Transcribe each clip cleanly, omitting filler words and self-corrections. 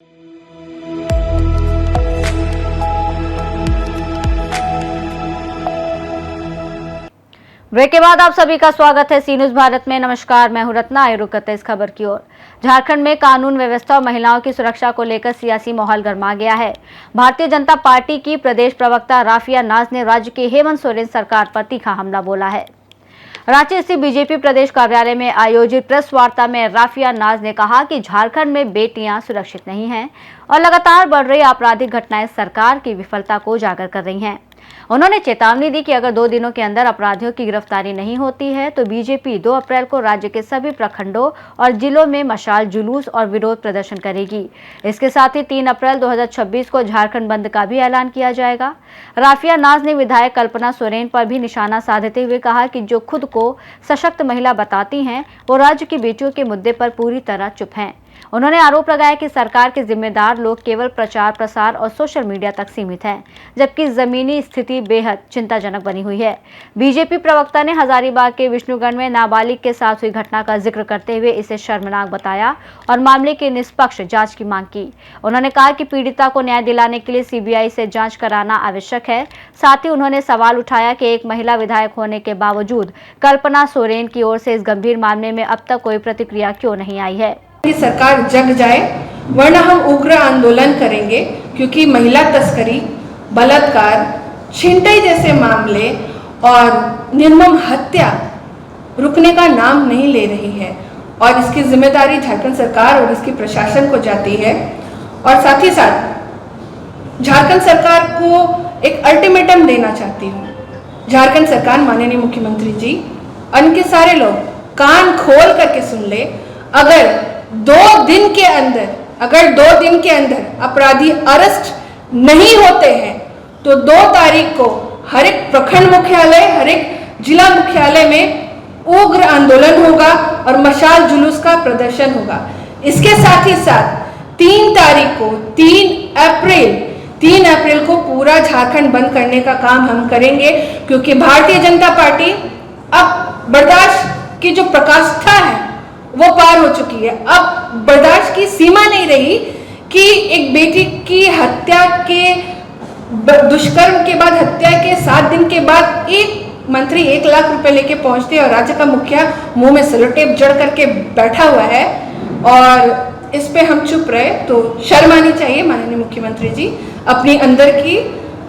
Break के बाद आप सभी का स्वागत है सी न्यूज भारत में। नमस्कार, मैं हूं रत्ना। आइए रुक करते इस खबर की ओर। झारखंड में कानून व्यवस्था और महिलाओं की सुरक्षा को लेकर सियासी माहौल गर्मा गया है। भारतीय जनता पार्टी की प्रदेश प्रवक्ता राफिया नाज ने राज्य की हेमंत सोरेन सरकार पर तीखा हमला बोला है। रांची स्थित बीजेपी प्रदेश कार्यालय में आयोजित प्रेस वार्ता में राफिया नाज ने कहा कि झारखंड में बेटियां सुरक्षित नहीं हैं और लगातार बढ़ रही आपराधिक घटनाएं सरकार की विफलता को उजागर कर रही हैं। उन्होंने चेतावनी दी कि अगर 2 दिनों के अंदर अपराधियों की गिरफ्तारी नहीं होती है तो बीजेपी 2 अप्रैल को राज्य के सभी प्रखंडों और जिलों में मशाल जुलूस और विरोध प्रदर्शन करेगी। इसके साथ ही 3 अप्रैल 2026 को झारखंड बंद का भी ऐलान किया जाएगा। राफिया नाज ने विधायक कल्पना सोरेन पर भी निशाना साधते हुए कहा कि जो खुद को सशक्त महिला बताती हैं वो राज्य की बेटियों के मुद्दे पर पूरी तरह चुप हैं। उन्होंने आरोप लगाया कि सरकार के जिम्मेदार लोग केवल प्रचार प्रसार और सोशल मीडिया तक सीमित हैं, जबकि जमीनी स्थिति बेहद चिंताजनक बनी हुई है। बीजेपी प्रवक्ता ने हजारीबाग के विष्णुगढ़ में नाबालिग के साथ हुई घटना का जिक्र करते हुए इसे शर्मनाक बताया और मामले की निष्पक्ष जांच की मांग की। उन्होंने कहा कि पीड़िता को न्याय दिलाने के लिए सीबीआई से जांच कराना आवश्यक है। साथ ही उन्होंने सवाल उठाया कि एक महिला विधायक होने के बावजूद कल्पना सोरेन की ओर से इस गंभीर मामले में अब तक कोई प्रतिक्रिया क्यों नहीं आई है। सरकार जग जाए वरना हम उग्र आंदोलन करेंगे, क्योंकि महिला तस्करी, बलात्कार, छिनतई जैसे मामले और निर्मम हत्या रुकने का नाम नहीं ले रही है और इसकी जिम्मेदारी झारखंड सरकार और इसकी प्रशासन को जाती है। और साथ ही साथ झारखंड सरकार को एक अल्टीमेटम देना चाहती हूँ। झारखंड सरकार, माननीय मुख्यमंत्री जी, उनके सारे लोग कान खोल करके सुन ले। अगर 2 दिन के अंदर अपराधी अरेस्ट नहीं होते हैं तो 2 तारीख को हर एक प्रखंड मुख्यालय, हर एक जिला मुख्यालय में उग्र आंदोलन होगा और मशाल जुलूस का प्रदर्शन होगा। इसके साथ ही साथ 3 तारीख को 3 अप्रैल को पूरा झारखंड बंद करने का काम हम करेंगे, क्योंकि भारतीय जनता पार्टी अब बर्दाश्त की जो पराकाष्ठा है वो पार हो चुकी है। अब बर्दाश्त की सीमा नहीं रही कि एक बेटी की हत्या के, दुष्कर्म के बाद, हत्या के 7 दिन के बाद एक मंत्री 1 लाख रुपए लेके पहुंचते और राज्य का मुखिया मुंह में सेलोटेप जड़ करके बैठा हुआ है और इस पे हम चुप रहे तो शर्म आनी चाहिए। माननीय मुख्यमंत्री जी, अपने अंदर की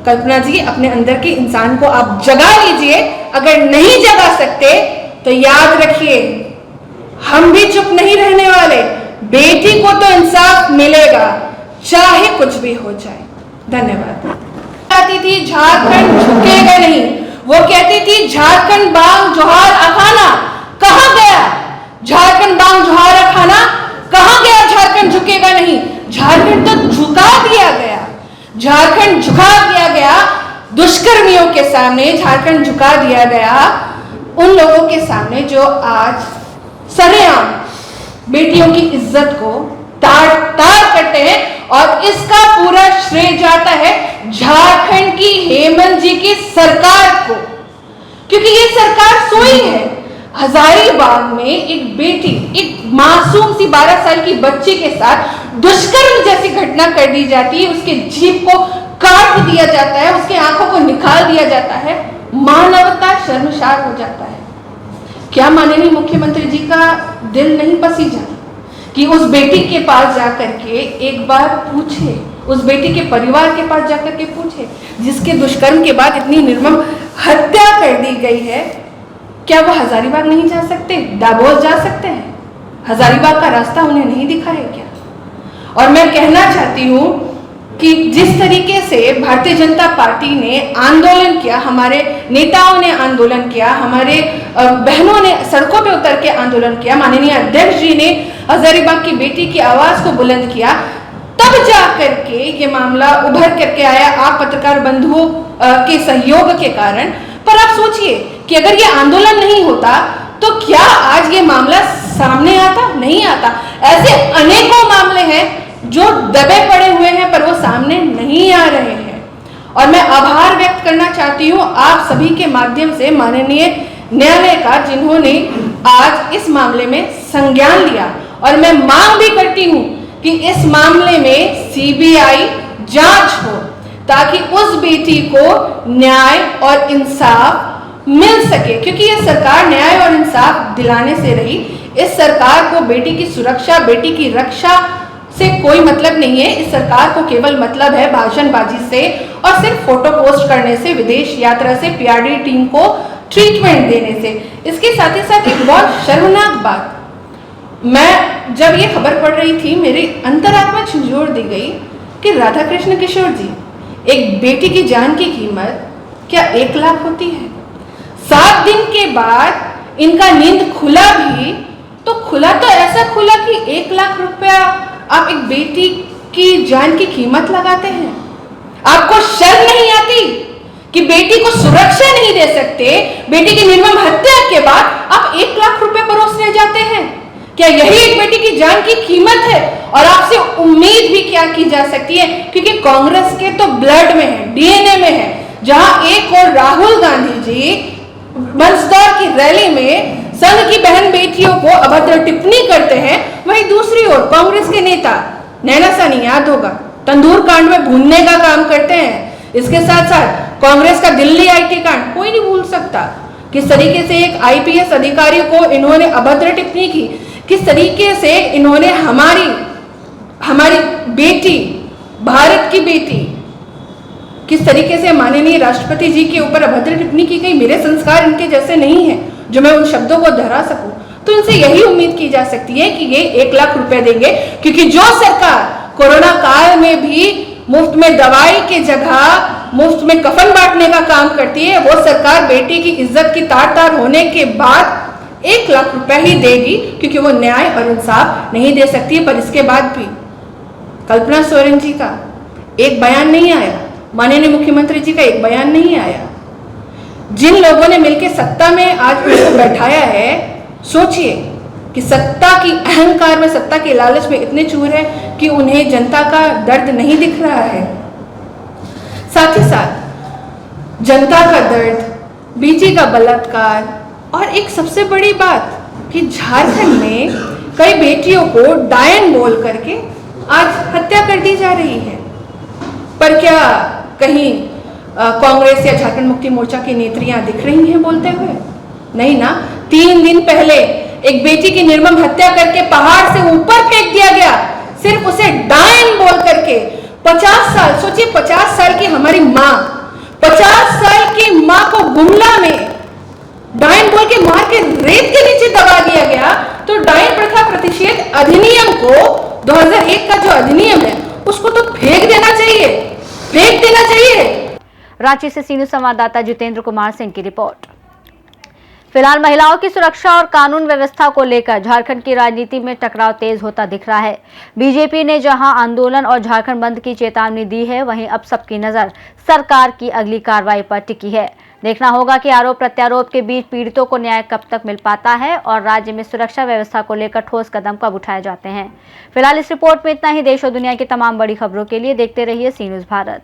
कल्पना जी, अपने अंदर की इंसान को आप जगा लीजिए। अगर नहीं जगा सकते तो याद रखिए, हम भी चुप नहीं रहने वाले। बेटी को तो इंसाफ मिलेगा, चाहे कुछ भी हो जाए। धन्यवाद। कहती थी झारखंड झुकेगा नहीं, वो कहती थी झारखंड बांग जोहार अखाना कहां गया? झारखंड बांग जोहार अखाना कहां गया? झारखंड झुकेगा नहीं। झारखंड तो झुका दिया गया, झारखंड झुका दिया गया दुष्कर्मियों के सामने। झारखंड झुका दिया गया उन लोगों के सामने जो आज सरेआम बेटियों की इज्जत को तार करते हैं। और इसका पूरा श्रेय जाता है झारखंड की हेमंत जी की सरकार को, क्योंकि ये सरकार सोई है। हजारीबाग में एक बेटी, एक मासूम सी 12 साल की बच्ची के साथ दुष्कर्म जैसी घटना कर दी जाती है, उसके जीभ को काट दिया जाता है, उसके आंखों को निकाल दिया जाता है, मानवता शर्मसार हो जाता है। क्या माननीय मुख्यमंत्री जी का दिल नहीं पसीजा कि उस बेटी के पास जाकर के एक बार पूछे, उस बेटी के परिवार के पास जाकर के पूछे, जिसके दुष्कर्म के बाद इतनी निर्मम हत्या कर दी गई है, क्या वो हजारीबाग नहीं जा सकते? दाभोल जा सकते हैं? हजारीबाग का रास्ता उन्हें नहीं दिखा है क्या? और मैं कहना चाहती हूँ कि जिस तरीके से भारतीय जनता पार्टी ने आंदोलन किया, हमारे नेताओं ने आंदोलन किया, हमारे बहनों ने सड़कों पे उतर के आंदोलन किया, माननीय अध्यक्ष जी ने हजारीबाग की बेटी की आवाज को बुलंद किया, तब जाकर के ये मामला उभर करके आया आप पत्रकार बंधुओं के सहयोग के कारण। पर आप सोचिए कि अगर ये आंदोलन नहीं होता तो क्या आज ये मामला सामने आता? नहीं आता। ऐसे अनेकों मामले हैं जो दबे पड़े हुए हैं पर वो सामने नहीं आ रहे हैं। और मैं आभार व्यक्त करना चाहती हूँ आप सभी के माध्यम से माननीय न्यायालय का, जिन्होंने आज इस मामले में संज्ञान लिया। और मैं मांग भी करती हूँ कि इस मामले में सीबीआई जांच हो, ताकि उस बेटी को न्याय और इंसाफ मिल सके, क्योंकि यह सरकार न्याय और इंसाफ दिलाने से रही। इस सरकार को बेटी की सुरक्षा, बेटी की रक्षा से कोई मतलब नहीं है। इस सरकार को केवल मतलब है भाषणबाजी से और सिर्फ फोटो पोस्ट करने से, विदेश यात्रा से, पीआरडी टीम को ट्रीटमेंट देने से। इसके साथ ही साथ एक बहुत शर्मनाक बात, मैं जब ये खबर पढ़ रही थी, मेरी अंतरात्मा झंझोड़ दी गई कि राधा कृष्ण किशोर जी, एक बेटी की जान की कीमत क्या 1 लाख होती है? 7 दिन के बाद इनका नींद खुला भी, तो खुला तो ऐसा खुला कि 1 लाख रुपया आप एक बेटी की जान की कीमत लगाते हैं। आपको शर्म नहीं आती कि बेटी को सुरक्षा नहीं दे सकते, बेटी की निर्मम हत्या के बाद आप 1 लाख रुपए परोसने जाते हैं? क्या यही एक बेटी की जान की कीमत है? और आपसे उम्मीद भी क्या की जा सकती है, क्योंकि कांग्रेस के तो ब्लड में है, डीएनए में है। जहां एक और राहुल गांधी जी मंदसौर की रैली में संघ की बहन बेटियों को अभद्र टिप्पणी करते हैं, वहीं दूसरी ओर कांग्रेस के नेता, नैना सानी याद होगा, तंदूर कांड में भूनने का काम करते हैं। इसके साथ साथ कांग्रेस का दिल्ली आईटी कांड कोई नहीं भूल सकता, किस तरीके से एक आईपीएस अधिकारी को इन्होंने अभद्र टिप्पणी की, किस तरीके से इन्होंने हमारी बेटी, भारत की बेटी, किस तरीके से माननीय राष्ट्रपति जी के ऊपर अभद्र टिप्पणी की गई। मेरे संस्कार इनके जैसे नहीं है जो मैं उन शब्दों को दोहरा सकूं, तो इनसे यही उम्मीद की जा सकती है कि ये 1 लाख रुपए देंगे, क्योंकि जो सरकार कोरोना काल में भी मुफ्त में दवाई के जगह मुफ्त में कफन बांटने का काम करती है, वो सरकार बेटी की इज्जत की तार-तार होने के बाद 1 लाख रुपए ही देगी, क्योंकि वो न्याय और इंसाफ नहीं दे सकती है। पर इसके बाद भी कल्पना सोरेन जी का एक बयान नहीं आया, माननीय मुख्यमंत्री जी का एक बयान नहीं आया। जिन लोगों ने मिलकर सत्ता में आज उसको बैठाया है, सोचिए कि सत्ता की अहंकार में, सत्ता के लालच में इतने चूर है कि उन्हें जनता का दर्द नहीं दिख रहा है। साथ ही साथ जनता का दर्द, बेटी का बलात्कार, और एक सबसे बड़ी बात कि झारखंड में कई बेटियों को डायन बोल करके आज हत्या कर दी जा रही है। पर क्या कहीं कांग्रेस या झारखंड मुक्ति मोर्चा की नेत्रियां दिख रही हैं बोलते हुए? नहीं ना। 3 दिन पहले एक बेटी की निर्मम हत्या करके पहाड़ से ऊपर फेंक दिया गया, सिर्फ उसे डायन बोल करके। 50 साल, सोचिए 50 साल की हमारी माँ, 50 साल की माँ को गुमला में डायन बोल के मार के रेत के नीचे दबा दिया गया। तो डायन प्रथा प्रतिषेध अधिनियम को, 2001 का जो अधिनियम है, उसको तो फेंक देना चाहिए, फेंक देना चाहिए। रांची से सी न्यूज संवाददाता जितेंद्र कुमार सिंह की रिपोर्ट। फिलहाल महिलाओं की सुरक्षा और कानून व्यवस्था को लेकर झारखंड की राजनीति में टकराव तेज होता दिख रहा है। बीजेपी ने जहां आंदोलन और झारखंड बंद की चेतावनी दी है, वहीं अब सबकी नजर सरकार की अगली कार्रवाई पर टिकी है। देखना होगा कि आरोप प्रत्यारोप के बीच पीड़ितों को न्याय कब तक मिल पाता है और राज्य में सुरक्षा व्यवस्था को लेकर ठोस कदम कब उठाए जाते हैं। फिलहाल इस रिपोर्ट में इतना ही। देश और दुनिया की तमाम बड़ी खबरों के लिए देखते रहिए सी न्यूज भारत।